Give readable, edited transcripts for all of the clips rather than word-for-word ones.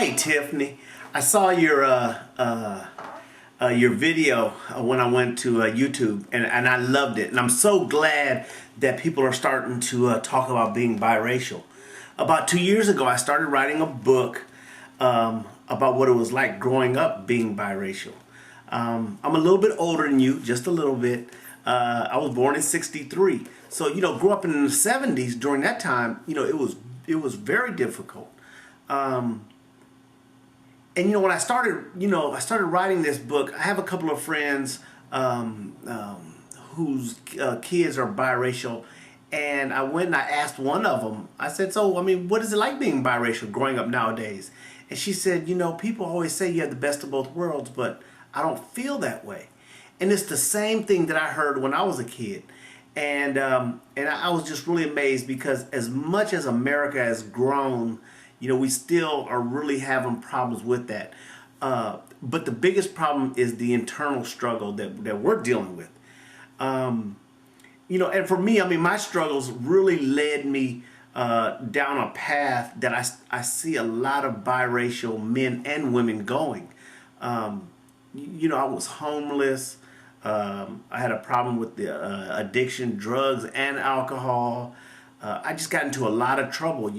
Hey Tiffany, I saw your video when I went to YouTube, and I loved it. And I'm so glad that people are starting to talk about being biracial. About 2 years ago, I started writing a book about what it was like growing up being biracial. I'm a little bit older than you, just a little bit. I was born in '63, so grew up in the '70s. During that time, it was very difficult. And when I started writing this book, I have a couple of friends whose kids are biracial, and I went and I asked one of them. I said, "So, I mean, what is it like being biracial growing up nowadays?" And she said, "People always say you have the best of both worlds, but I don't feel that way." And it's the same thing that I heard when I was a kid, and I was just really amazed because as much as America has grown, we still are really having problems with that. But the biggest problem is the internal struggle that we're dealing with. And for me, I mean, my struggles really led me down a path that I see a lot of biracial men and women going. I was homeless. I had a problem with the addiction, drugs, and alcohol. I just got into a lot of trouble,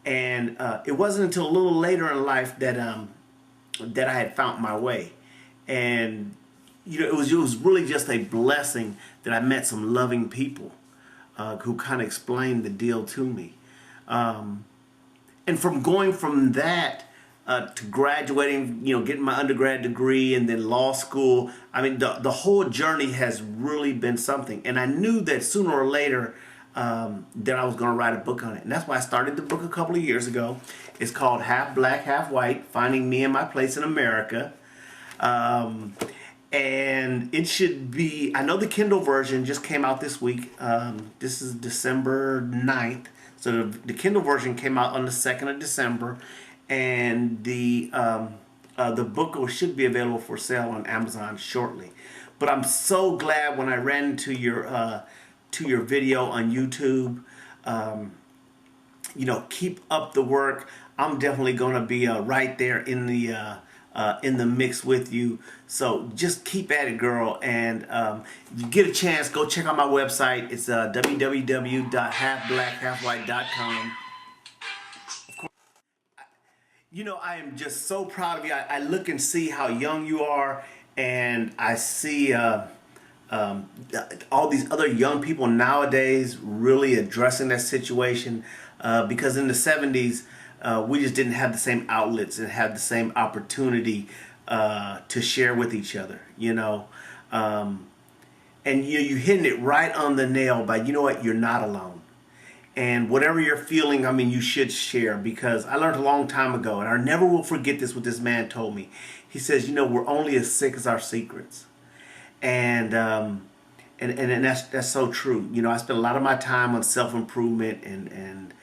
and it wasn't until a little later in life that I had found my way. And it was really just a blessing that I met some loving people who kind of explained the deal to me. And from going from that to graduating, getting my undergrad degree and then law school, I mean, the whole journey has really been something. And I knew that sooner or later that I was going to write a book on it. And that's why I started the book a couple of years ago. It's called Half Black, Half White, Finding Me and My Place in America. And it should be, I know the Kindle version just came out this week. This is December 9th. So the Kindle version came out on the 2nd of December. And the book should be available for sale on Amazon shortly. But I'm so glad when I ran into your video on YouTube. Keep up the work. I'm definitely going to be right there in the mix with you. So just keep at it, girl. And if you get a chance, go check out my website. It's www.halfblackhalfwhite.com. Of course, I am just so proud of you. I look and see how young you are, and I see all these other young people nowadays really addressing that situation, because in the '70s we just didn't have the same outlets and have the same opportunity to share with each other, and you're hitting it right on the nail by, you're not alone. And whatever you're feeling, I mean, you should share, because I learned a long time ago, and I never will forget this, what this man told me. He says, we're only as sick as our secrets. And that's so true. I spent a lot of my time on self-improvement and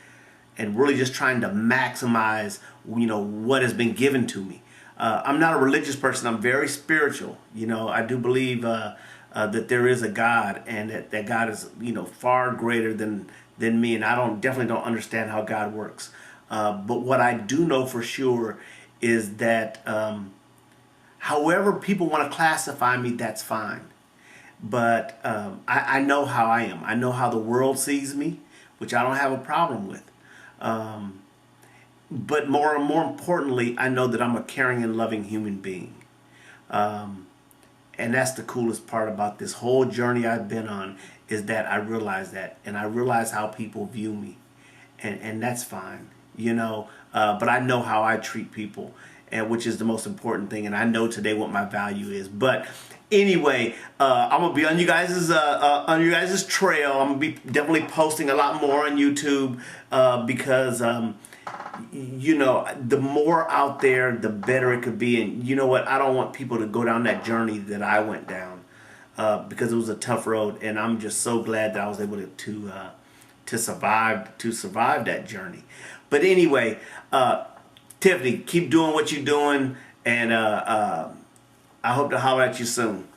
really just trying to maximize what has been given to me. I'm not a religious person. I'm very spiritual. I do believe that there is a God, and that God is far greater than me, and I definitely don't understand how God works. But what I do know for sure is that however people want to classify me, that's fine. But I know how I am. I know how the world sees me, which I don't have a problem with. But more importantly, I know that I'm a caring and loving human being. And that's the coolest part about this whole journey I've been on, is that I realize that. And I realize how people view me. And that's fine, But I know how I treat people, and which is the most important thing. And I know today what my value is. But anyway, I'm gonna be on you guys' trail. I'm gonna be definitely posting a lot more on YouTube, because the more out there, the better it could be. And you know what? I don't want people to go down that journey that I went down, because it was a tough road. And I'm just so glad that I was able to survive that journey. But anyway, Tiffany, keep doing what you're doing, and I hope to holler at you soon.